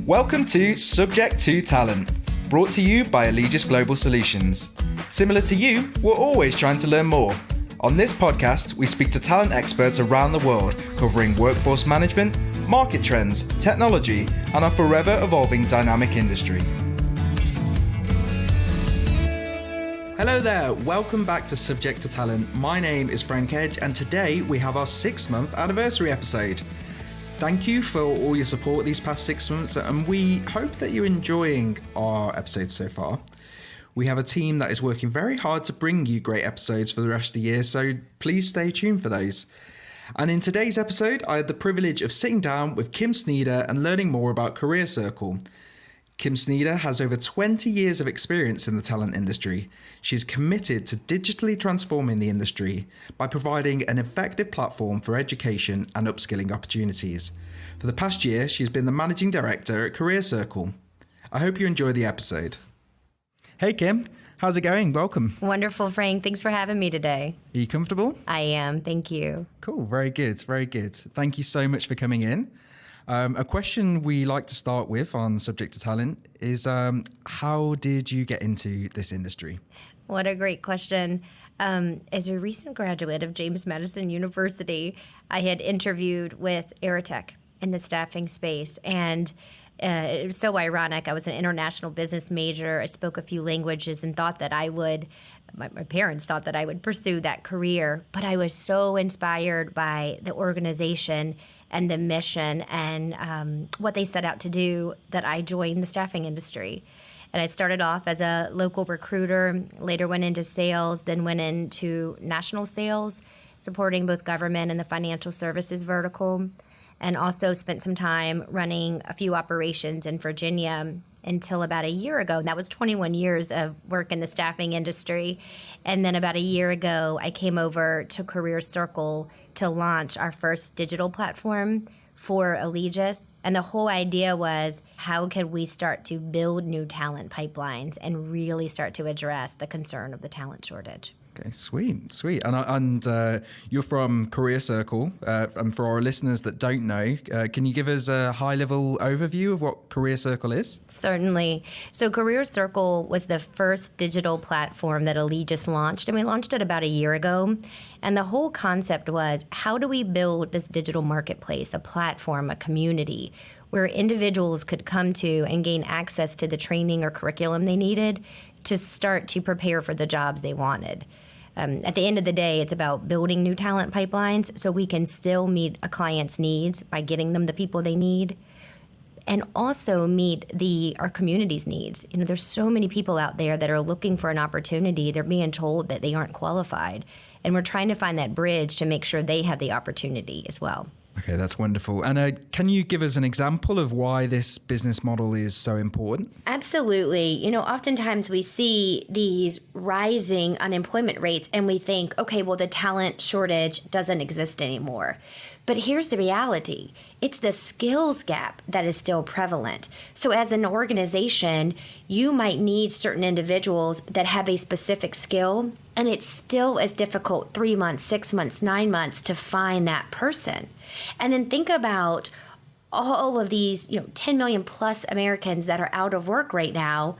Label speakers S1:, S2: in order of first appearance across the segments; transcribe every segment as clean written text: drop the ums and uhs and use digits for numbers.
S1: Welcome to Subject to Talent, brought to you by Allegis Global Solutions. Similar to you, we're always trying to learn more. On this podcast, we speak to talent experts around the world, covering workforce management, market trends, technology, and our forever evolving dynamic industry. Hello there, welcome back to Subject to Talent. My name is Frank Edge, and today we have our 6-month anniversary episode. Thank you for all your support these past 6 months, and we hope that you're enjoying our episodes so far. We have a team that is working very hard to bring you great episodes for the rest of the year, so please stay tuned for those. And in today's episode, I had the privilege of sitting down with Kim Sneeder and learning more about CareerCircle. Kim Sneeder has over 20 years of experience in the talent industry. She's committed to digitally transforming the industry by providing an effective platform for education and upskilling opportunities. For the past year, she's been the Managing Director at CareerCircle. I hope you enjoy the episode. Hey Kim, how's it going? Welcome.
S2: Wonderful, Frank. Thanks for having me today.
S1: Are you comfortable?
S2: I am. Thank you.
S1: Cool. Very good. Very good. Thank you so much for coming in. A question we like to start with on Subject to Talent is how did you get into this industry?
S2: What a great question. As a recent graduate of James Madison University, I had interviewed with Aerotech in the staffing space, and it was so ironic. I was an international business major. I spoke a few languages and thought that I would, my parents thought that I would pursue that career, but I was so inspired by the organization and the mission and what they set out to do that I joined the staffing industry. And I started off as a local recruiter, later went into sales, then went into national sales, supporting both government and the financial services vertical, and also spent some time running a few operations in Virginia until about a year ago. And that was 21 years of work in the staffing industry. And then about a year ago, I came over to CareerCircle to launch our first digital platform for Allegis. And the whole idea was, how can we start to build new talent pipelines and really start to address the concern of the talent shortage?
S1: Okay, sweet. And you're from CareerCircle. And for our listeners that don't know, can you give us a high-level overview of what CareerCircle is?
S2: Certainly. So CareerCircle was the first digital platform that Allegis launched, and we launched it about a year ago. And the whole concept was, how do we build this digital marketplace, a platform, a community, where individuals could come to and gain access to the training or curriculum they needed to start to prepare for the jobs they wanted. At the end of the day, it's about building new talent pipelines so we can still meet a client's needs by getting them the people they need, and also meet our community's needs. You know, there's so many people out there that are looking for an opportunity. They're being told that they aren't qualified, and we're trying to find that bridge to make sure they have the opportunity as well.
S1: Okay, that's wonderful. And can you give us an example of why this business model is so important?
S2: Absolutely. You know, oftentimes we see these rising unemployment rates and we think, okay, well, the talent shortage doesn't exist anymore. But here's the reality. It's the skills gap that is still prevalent. So as an organization, you might need certain individuals that have a specific skill, and it's still as difficult 3 months, 6 months, 9 months to find that person. And then think about all of these, 10 million plus Americans that are out of work right now.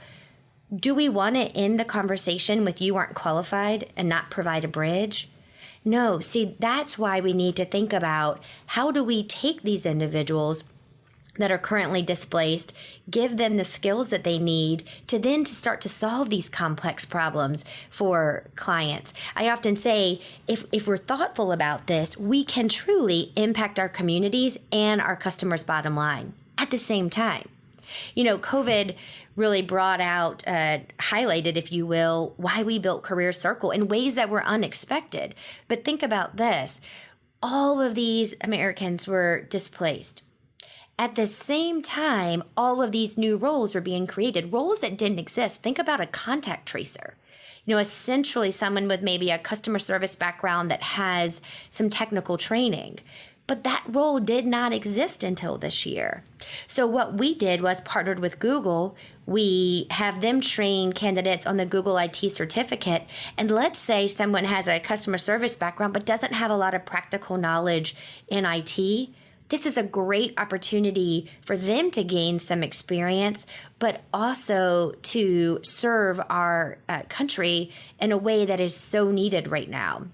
S2: Do we want to end the conversation with you aren't qualified and not provide a bridge? No, see, that's why we need to think about, how do we take these individuals that are currently displaced, give them the skills that they need to start to solve these complex problems for clients. I often say, if we're thoughtful about this, we can truly impact our communities and our customers' bottom line at the same time. You know, COVID really brought out, highlighted, if you will, why we built CareerCircle in ways that were unexpected. But think about this. All of these Americans were displaced. At the same time, all of these new roles were being created, roles that didn't exist. Think about a contact tracer. Essentially someone with maybe a customer service background that has some technical training. But that role did not exist until this year. So what we did was partnered with Google. We have them train candidates on the Google IT certificate. And let's say someone has a customer service background but doesn't have a lot of practical knowledge in IT. this is a great opportunity for them to gain some experience, but also to serve our country in a way that is so needed right now.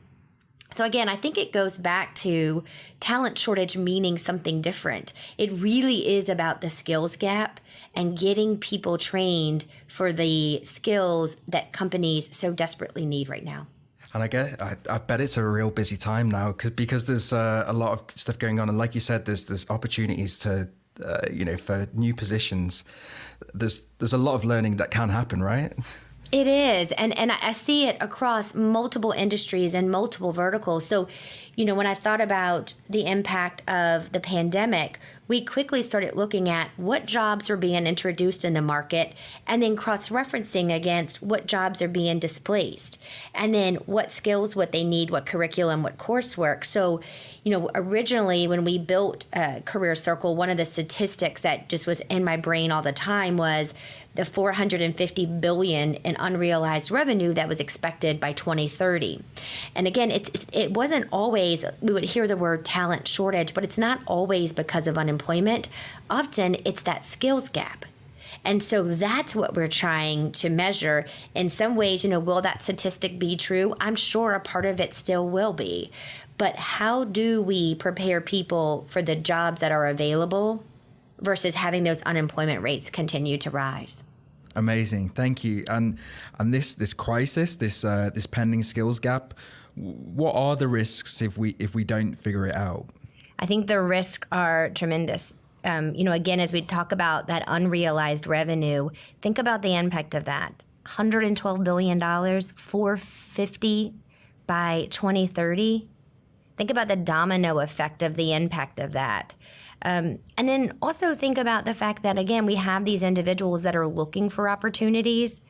S2: So again, I think it goes back to talent shortage meaning something different. It really is about the skills gap and getting people trained for the skills that companies so desperately need right now.
S1: And I bet it's a real busy time now because there's a lot of stuff going on. And like you said, there's opportunities to, for new positions. There's a lot of learning that can happen, right?
S2: It is. And I see it across multiple industries and multiple verticals. So, when I thought about the impact of the pandemic, we quickly started looking at what jobs were being introduced in the market and then cross-referencing against what jobs are being displaced. And then what skills, what they need, what curriculum, what coursework. So, originally when we built CareerCircle, one of the statistics that just was in my brain all the time was the $450 billion in unrealized revenue that was expected by 2030. And again, it wasn't always, we would hear the word talent shortage, but it's not always because of unemployment. Often it's that skills gap. And so that's what we're trying to measure. In some ways, will that statistic be true? I'm sure a part of it still will be. But how do we prepare people for the jobs that are available versus having those unemployment rates continue to rise?
S1: Amazing, thank you. And this crisis, this pending skills gap, what are the risks if we don't figure it out?
S2: I think the risks are tremendous. Again, as we talk about that unrealized revenue, think about the impact of that. $112 billion, $450 by 2030. Think about the domino effect of the impact of that. And then also think about the fact that, again, we have these individuals that are looking for opportunities.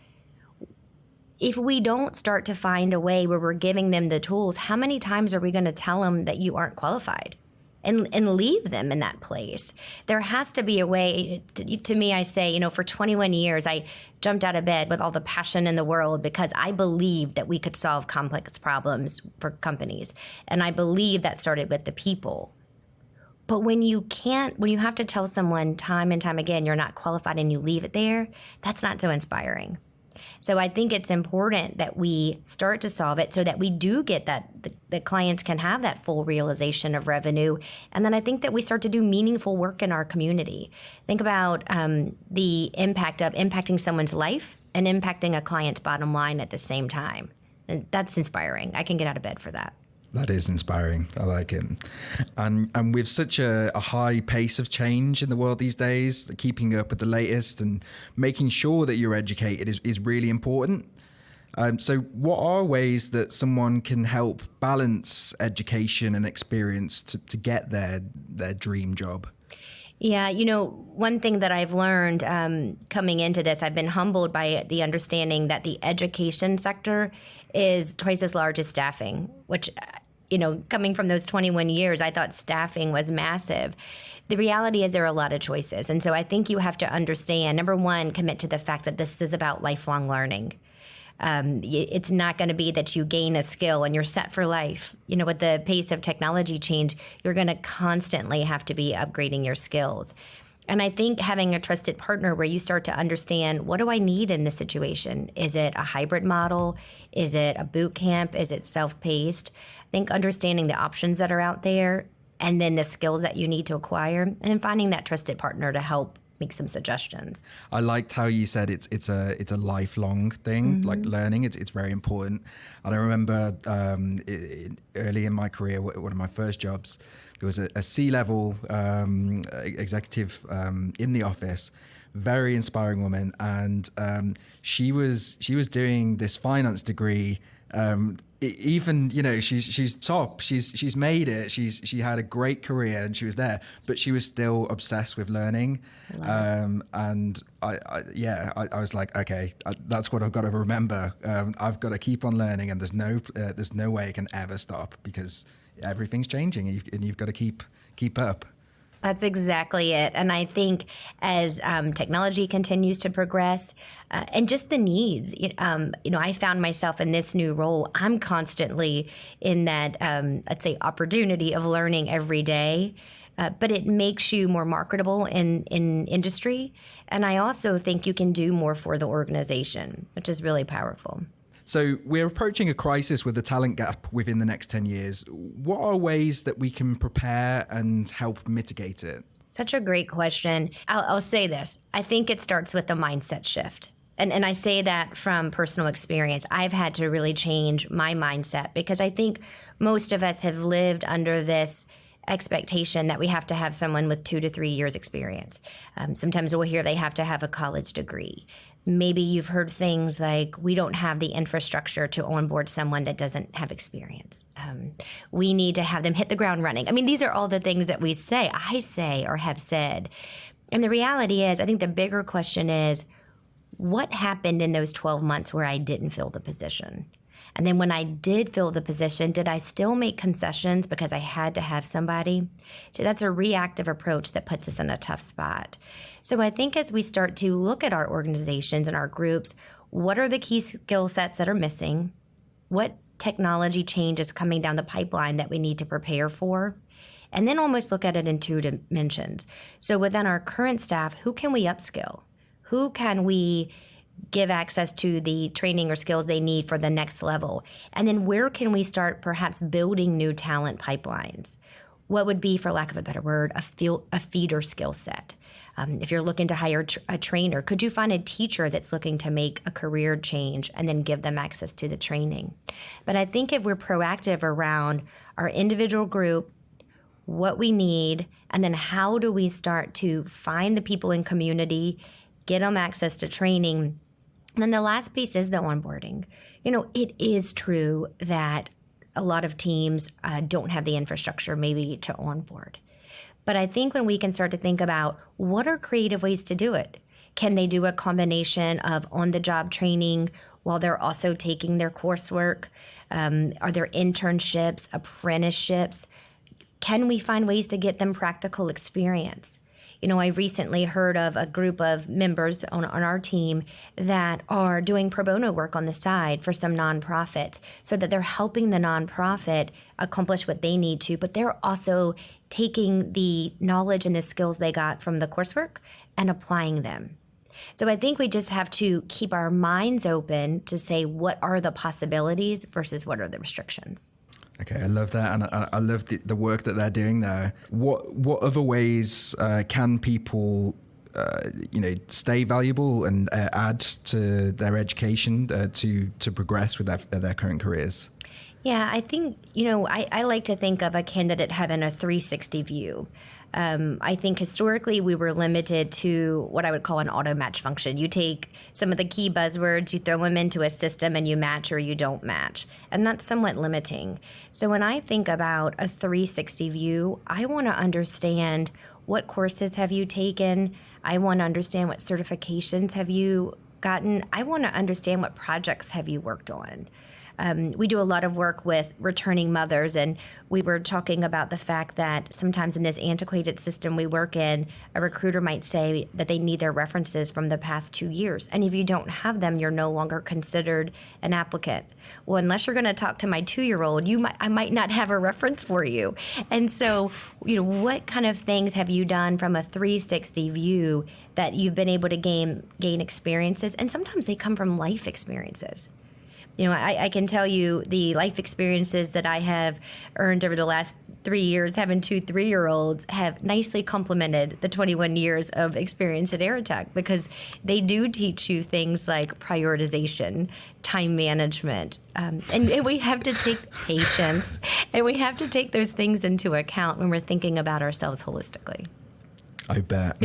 S2: If we don't start to find a way where we're giving them the tools, how many times are we going to tell them that you aren't qualified and leave them in that place? There has to be a way. To me, I say, for 21 years, I jumped out of bed with all the passion in the world because I believed that we could solve complex problems for companies. And I believe that started with the people. But when you have to tell someone time and time again, you're not qualified and you leave it there, that's not so inspiring. So I think it's important that we start to solve it so that we do get that, the clients can have that full realization of revenue. And then I think that we start to do meaningful work in our community. Think about the impact of impacting someone's life and impacting a client's bottom line at the same time. And that's inspiring. I can get out of bed for that.
S1: That is inspiring. I like it. And with such a high pace of change in the world these days, keeping up with the latest and making sure that you're educated is really important. So what are ways that someone can help balance education and experience to get their dream job?
S2: Yeah, one thing that I've learned coming into this, I've been humbled by the understanding that the education sector is twice as large as staffing, which, coming from those 21 years, I thought staffing was massive. The reality is there are a lot of choices. And so I think you have to understand, number one, commit to the fact that this is about lifelong learning. It's not going to be that you gain a skill and you're set for life. With the pace of technology change, you're going to constantly have to be upgrading your skills. And I think having a trusted partner where you start to understand, what do I need in this situation? Is it a hybrid model? Is it a boot camp? Is it self-paced? I think understanding the options that are out there and then the skills that you need to acquire and then finding that trusted partner to help make some suggestions.
S1: I liked how you said it's a lifelong thing,
S2: Mm-hmm.
S1: like learning. It's very important. And I remember early in my career, one of my first jobs, there was a C-level executive in the office, very inspiring woman, and she was doing this finance degree. Even she's top. She's made it. She had a great career and she was there, but she was still obsessed with learning. And I was like, okay, that's what I've got to remember. I've got to keep on learning, and there's no way I can ever stop because everything's changing, and you've got to keep up.
S2: That's exactly it. And I think as technology continues to progress and just the needs, I found myself in this new role. I'm constantly in that, let's say, opportunity of learning every day. but it makes you more marketable in industry. And I also think you can do more for the organization, which is really powerful.
S1: So we're approaching a crisis with the talent gap within the next 10 years. What are ways that we can prepare and help mitigate it?
S2: Such a great question. I'll say this. I think it starts with a mindset shift. And I say that from personal experience. I've had to really change my mindset because I think most of us have lived under this expectation that we have to have someone with 2 to 3 years experience. Sometimes we'll hear they have to have a college degree. Maybe you've heard things like, we don't have the infrastructure to onboard someone that doesn't have experience. We need to have them hit the ground running. I mean, these are all the things that I say or have said. And the reality is, I think the bigger question is, what happened in those 12 months where I didn't fill the position? And then when I did fill the position, did I still make concessions because I had to have somebody? So that's a reactive approach that puts us in a tough spot. So I think as we start to look at our organizations and our groups, what are the key skill sets that are missing? What technology change is coming down the pipeline that we need to prepare for? And then almost look at it in 2 dimensions. So within our current staff, who can we upskill? Who can we give access to the training or skills they need for the next level? And then where can we start perhaps building new talent pipelines? What would be, for lack of a better word, a feeder skill set? If you're looking to hire a trainer, could you find a teacher that's looking to make a career change and then give them access to the training? But I think if we're proactive around our individual group, what we need, and then how do we start to find the people in community, get them access to training. And then the last piece is the onboarding. It is true that a lot of teams don't have the infrastructure maybe to onboard. But I think when we can start to think about what are creative ways to do it, can they do a combination of on-the-job training while they're also taking their coursework? Are there internships, apprenticeships? Can we find ways to get them practical experience? I recently heard of a group of members on our team that are doing pro bono work on the side for some nonprofit so that they're helping the nonprofit accomplish what they need to, but they're also taking the knowledge and the skills they got from the coursework and applying them. So I think we just have to keep our minds open to say, what are the possibilities versus what are the restrictions?
S1: Okay, I love that, and I love the work that they're doing there. What other ways can people, stay valuable and add to their education to progress with their current careers?
S2: Yeah, I think, I like to think of a candidate having a 360 view. I think historically we were limited to what I would call an auto match function. You take some of the key buzzwords, you throw them into a system and you match or you don't match. And that's somewhat limiting. So when I think about a 360 view, I want to understand what courses have you taken. I want to understand what certifications have you gotten. I want to understand what projects have you worked on. We do a lot of work with returning mothers, and we were talking about the fact that sometimes in this antiquated system we work in, a recruiter might say that they need their references from the past 2 years. And if you don't have them, you're no longer considered an applicant. Well, unless you're going to talk to my 2-year-old, I might not have a reference for you. And so, what kind of things have you done from a 360 view that you've been able to gain experiences? And sometimes they come from life experiences. I can tell you the life experiences that I have earned over the last 3 years, having 2 3-year-olds, have nicely complemented the 21 years of experience at Aerotech, because they do teach you things like prioritization, time management, and we have to take patience, and we have to take those things into account when we're thinking about ourselves holistically.
S1: I bet.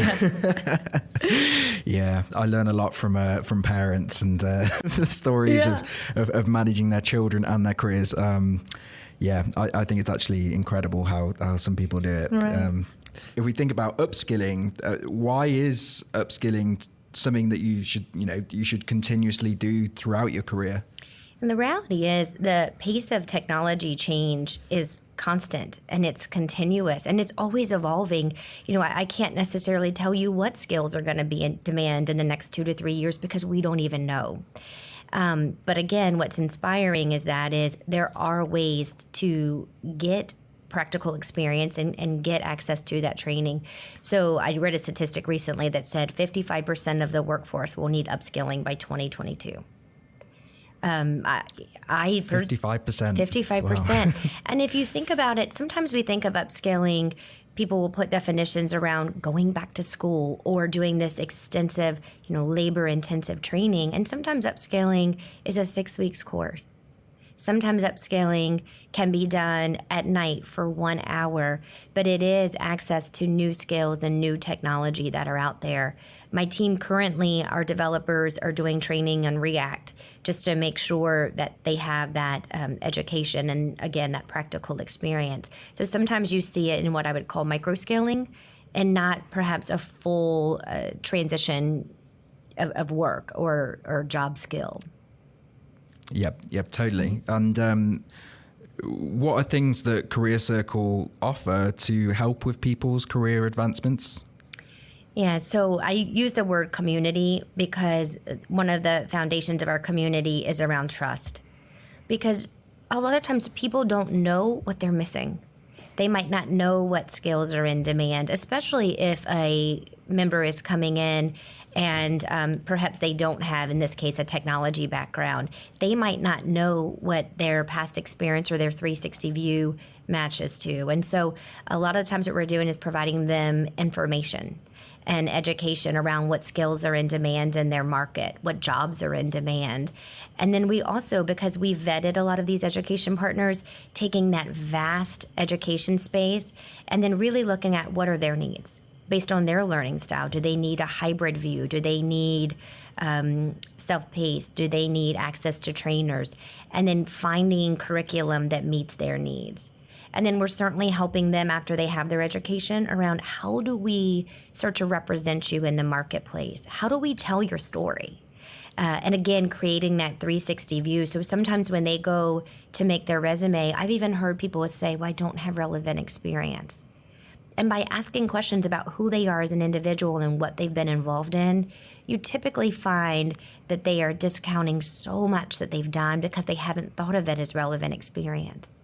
S1: Yeah, I learn a lot from parents and the stories of managing their children and their careers. I think it's actually incredible how some people do it.
S2: Right.
S1: If we think about upskilling, why is upskilling something that you should continuously do throughout your career?
S2: And the reality is the pace of technology change is constant and it's continuous and it's always evolving. I can't necessarily tell you what skills are going to be in demand in the next 2 to 3 years because we don't even know. But again, what's inspiring is there are ways to get practical experience and get access to that training. So I read a statistic recently that said 55% of the workforce will need upskilling by 2022.
S1: 55%.
S2: 55%.
S1: Wow.
S2: And if you think about it, sometimes we think of upskilling, people will put definitions around going back to school or doing this extensive, labor intensive training. And sometimes upskilling is a 6 weeks course. Sometimes upscaling can be done at night for 1 hour, but it is access to new skills and new technology that are out there. My team currently, our developers are doing training on React just to make sure that they have that education and, again, that practical experience. So sometimes you see it in what I would call microscaling and not perhaps a full transition of work or job skill.
S1: Yep, totally. And what are things that CareerCircle offer to help with people's career advancements?
S2: Yeah, so I use the word community because one of the foundations of our community is around trust. Because a lot of times people don't know what they're missing. They might not know what skills are in demand, especially if a member is coming in and perhaps they don't have, in this case, a technology background. They might not know what their past experience or their 360 view matches to. And so a lot of the times what we're doing is providing them information and education around what skills are in demand in their market, what jobs are in demand. And then we also, because we vetted a lot of these education partners, taking that vast education space and then really looking at what are their needs based on their learning style. Do they need a hybrid view? Do they need self-paced? Do they need access to trainers? And then finding curriculum that meets their needs. And then we're certainly helping them after they have their education around how do we start to represent you in the marketplace? How do we tell your story? And again, creating that 360 view. So sometimes when they go to make their resume, I've even heard people say, well, I don't have relevant experience. And by asking questions about who they are as an individual and what they've been involved in, you typically find that they are discounting so much that they've done because they haven't thought of it as relevant experience.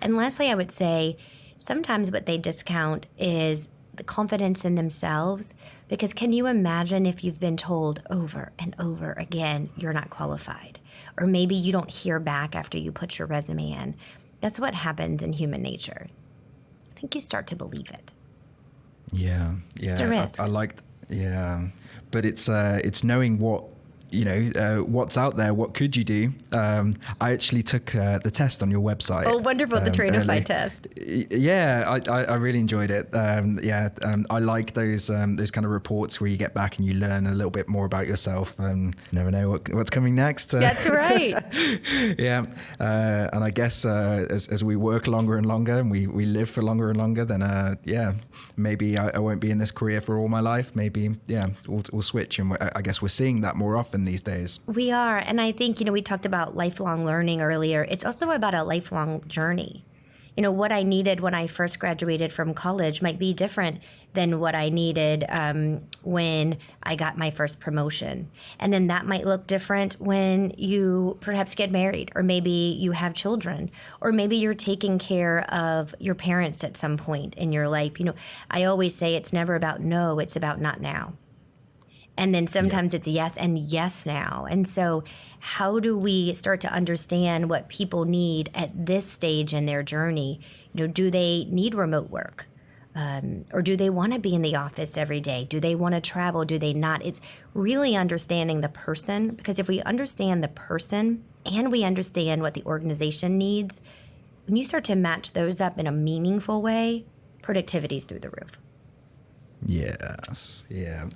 S2: And lastly, I would say sometimes what they discount is the confidence in themselves, because can you imagine if you've been told over and over again, you're not qualified, or maybe you don't hear back after you put your resume in? That's what happens in human nature. I think you start to believe it.
S1: Yeah.
S2: It's a risk.
S1: I like, but it's knowing what, what's out there. What could you do? I actually took the test on your website.
S2: Oh, wonderful. The Trainify test.
S1: Yeah, I really enjoyed it. I like those kind of reports where you get back and you learn a little bit more about yourself. Never know what's coming next.
S2: That's right.
S1: Yeah. And I guess as we work longer and longer and we live for longer and longer, then maybe I won't be in this career for all my life. Maybe, we'll switch. And I guess we're seeing that more often these days.
S2: We are. And I think, we talked about lifelong learning earlier. It's also about a lifelong journey. What I needed when I first graduated from college might be different than what I needed when I got my first promotion. And then that might look different when you perhaps get married, or maybe you have children, or maybe you're taking care of your parents at some point in your life. I always say it's never about no, it's about not now. And then sometimes it's yes and yes now. And so how do we start to understand what people need at this stage in their journey? Do they need remote work? Or do they want to be in the office every day? Do they want to travel? Do they not? It's really understanding the person, because if we understand the person and we understand what the organization needs, when you start to match those up in a meaningful way, productivity's through the roof.
S1: Yes, yeah.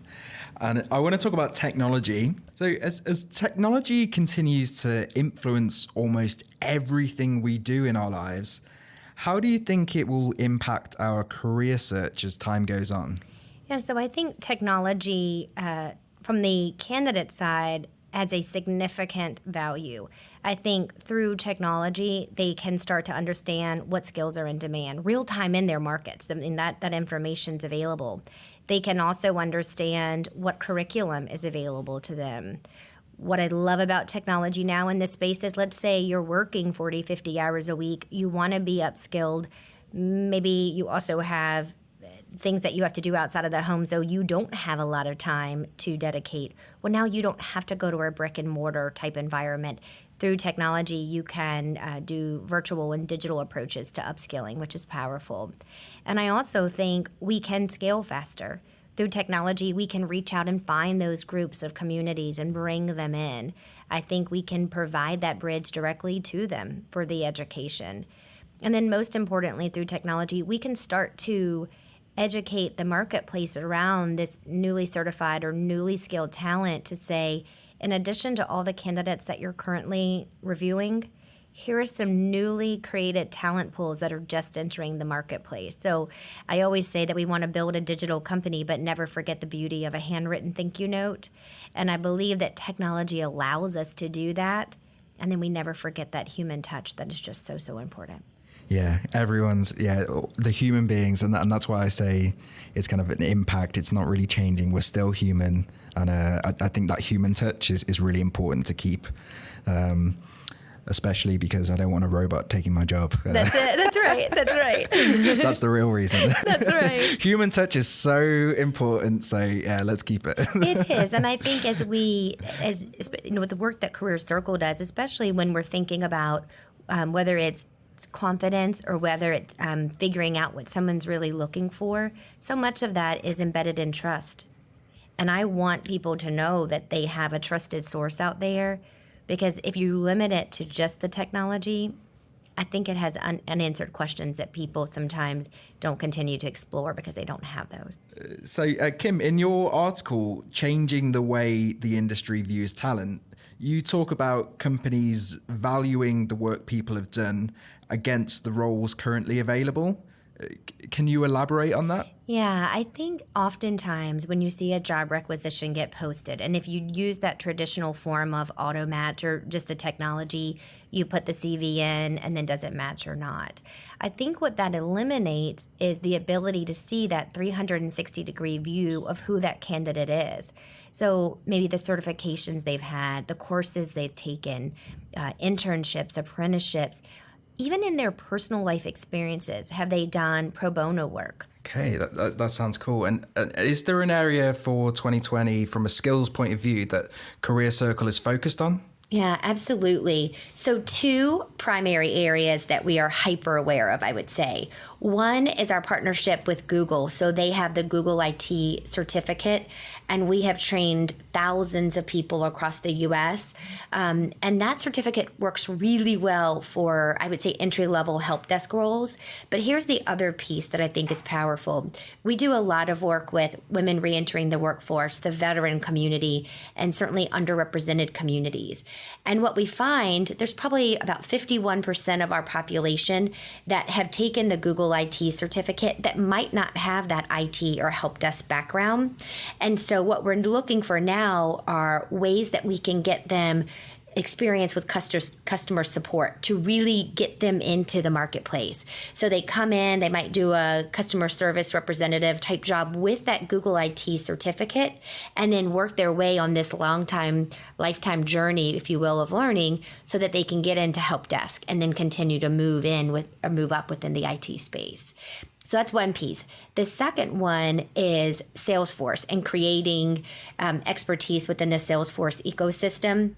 S1: And I want to talk about technology. So as technology continues to influence almost everything we do in our lives, how do you think it will impact our career search as time goes on?
S2: Yeah, so I think technology from the candidate side adds a significant value. I think through technology, they can start to understand what skills are in demand, real time in their markets, and that information's available. They can also understand what curriculum is available to them. What I love about technology now in this space is, let's say you're working 40, 50 hours a week, you want to be upskilled Maybe you also have things that you have to do outside of the home, so you don't have a lot of time to dedicate. Well, now you don't have to go to a brick and mortar type environment. Through technology, you can do virtual and digital approaches to upskilling, which is powerful. And I also think we can scale faster. Through technology, we can reach out and find those groups of communities and bring them in. I think we can provide that bridge directly to them for the education. And then most importantly, through technology, we can start to educate the marketplace around this newly certified or newly skilled talent to say, in addition to all the candidates that you're currently reviewing, here are some newly created talent pools that are just entering the marketplace. So I always say that we want to build a digital company, but never forget the beauty of a handwritten thank you note. And I believe that technology allows us to do that. And then we never forget that human touch that is just so, so important.
S1: Yeah, the human beings, and that's why I say it's kind of an impact. It's not really changing. We're still human, and I think that human touch is really important to keep, especially because I don't want a robot taking my job.
S2: That's it. That's right. That's right.
S1: That's the real reason.
S2: That's right.
S1: Human touch is so important. So yeah, let's keep it.
S2: It is, and I think as with the work that CareerCircle does, especially when we're thinking about whether it's confidence or whether it's figuring out what someone's really looking for, so much of that is embedded in trust. And I want people to know that they have a trusted source out there, because if you limit it to just the technology, I think it has unanswered questions that people sometimes don't continue to explore because they don't have those.
S1: So, Kim, in your article, Changing the Way the Industry Views Talent, you talk about companies valuing the work people have done against the roles currently available. Can you elaborate on that?
S2: Yeah, I think oftentimes when you see a job requisition get posted, and if you use that traditional form of auto match or just the technology, you put the CV in and then does it match or not? I think what that eliminates is the ability to see that 360-degree view of who that candidate is. So maybe the certifications they've had, the courses they've taken, internships, apprenticeships, even in their personal life experiences, have they done pro bono work?
S1: Okay, that sounds cool. And is there an area for 2020 from a skills point of view that CareerCircle is focused on?
S2: Yeah, absolutely. So 2 primary areas that we are hyper aware of, I would say. One is our partnership with Google. So they have the Google IT certificate, and we have trained thousands of people across the U.S. And that certificate works really well for, I would say, entry-level help desk roles. But here's the other piece that I think is powerful. We do a lot of work with women reentering the workforce, the veteran community, and certainly underrepresented communities. And what we find, there's probably about 51% of our population that have taken the Google IT certificate that might not have that IT or help desk background. And so what we're looking for now are ways that we can get them experience with customer support to really get them into the marketplace. So they come in, they might do a customer service representative type job with that Google IT certificate, and then work their way on this lifetime journey, if you will, of learning, so that they can get into help desk and then continue to move up within the IT space. So that's one piece. The second one is Salesforce and creating expertise within the Salesforce ecosystem.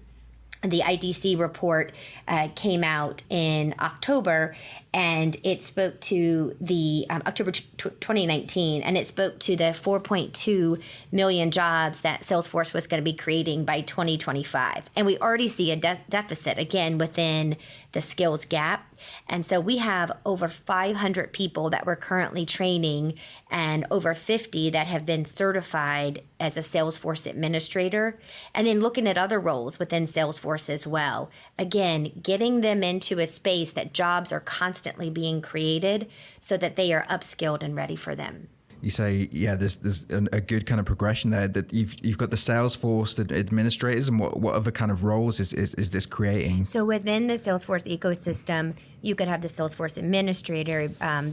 S2: The IDC report came out in October, and it spoke to the October 2019, and it spoke to the 4.2 million jobs that Salesforce was going to be creating by 2025. And we already see a deficit, again, within the skills gap. And so we have over 500 people that we're currently training and over 50 that have been certified as a Salesforce administrator. And then looking at other roles within Salesforce as well. Again, getting them into a space that jobs are constantly being created so that they are upskilled and ready for them.
S1: you say, yeah, there's a good kind of progression there, that you've got the Salesforce administrators, and what other kind of roles is this creating?
S2: So within the Salesforce ecosystem, you could have the Salesforce administrator,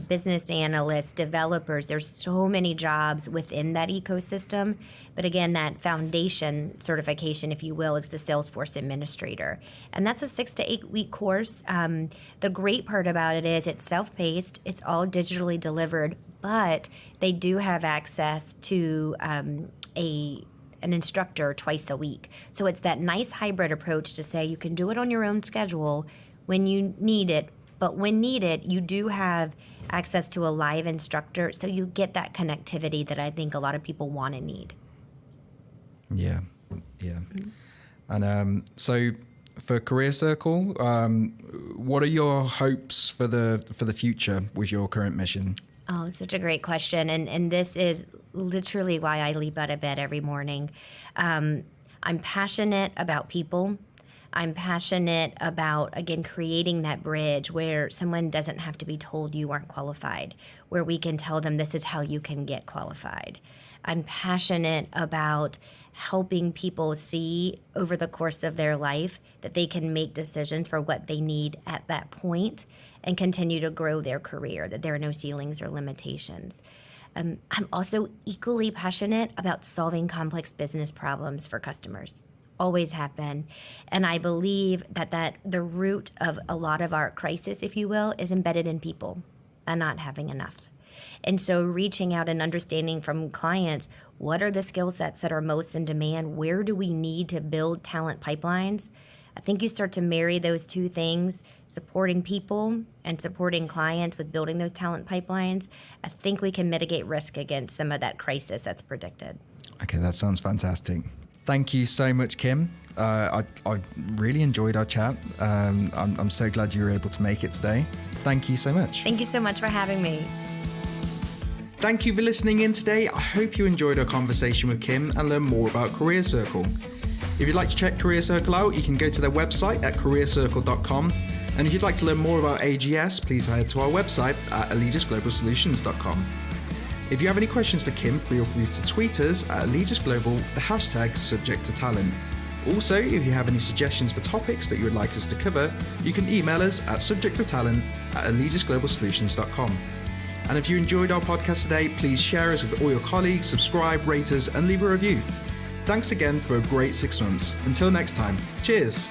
S2: business analysts, developers. There's so many jobs within that ecosystem. But again, that foundation certification, if you will, is the Salesforce administrator. And that's a 6 to 8 week course. The great part about it is it's self-paced. It's all digitally delivered, but they do have access to an instructor twice a week. So it's that nice hybrid approach to say you can do it on your own schedule when you need it, but when needed, you do have access to a live instructor, so you get that connectivity that I think a lot of people want and need.
S1: Yeah. And so for CareerCircle, what are your hopes for the future with your current mission?
S2: Oh, such a great question. And this is literally why I leap out of bed every morning. I'm passionate about people. I'm passionate about, again, creating that bridge where someone doesn't have to be told you aren't qualified, where we can tell them this is how you can get qualified. I'm passionate about helping people see over the course of their life that they can make decisions for what they need at that point and continue to grow their career, that there are no ceilings or limitations. I'm also equally passionate about solving complex business problems for customers. Always have been. And I believe that the root of a lot of our crisis, if you will, is embedded in people and not having enough. And so reaching out and understanding from clients, what are the skill sets that are most in demand? Where do we need to build talent pipelines? I think you start to marry those two things, supporting people and supporting clients with building those talent pipelines. I think we can mitigate risk against some of that crisis that's predicted.
S1: Okay, that sounds fantastic. Thank you so much, Kim. I really enjoyed our chat. I'm so glad you were able to make it today. Thank you so much.
S2: Thank you so much for having me.
S1: Thank you for listening in today. I hope you enjoyed our conversation with Kim and learn more about CareerCircle. If you'd like to check CareerCircle out, you can go to their website at careercircle.com. And if you'd like to learn more about AGS, please head to our website at allegis-global-solutions.com. If you have any questions for Kim, feel free to tweet us at Allegis Global, the hashtag #SubjectToTalent. Also, if you have any suggestions for topics that you would like us to cover, you can email us at subjecttotalent@allegis-global-solutions.com. And if you enjoyed our podcast today, please share us with all your colleagues, subscribe, rate us, and leave a review. Thanks again for a great 6 months. Until next time, cheers.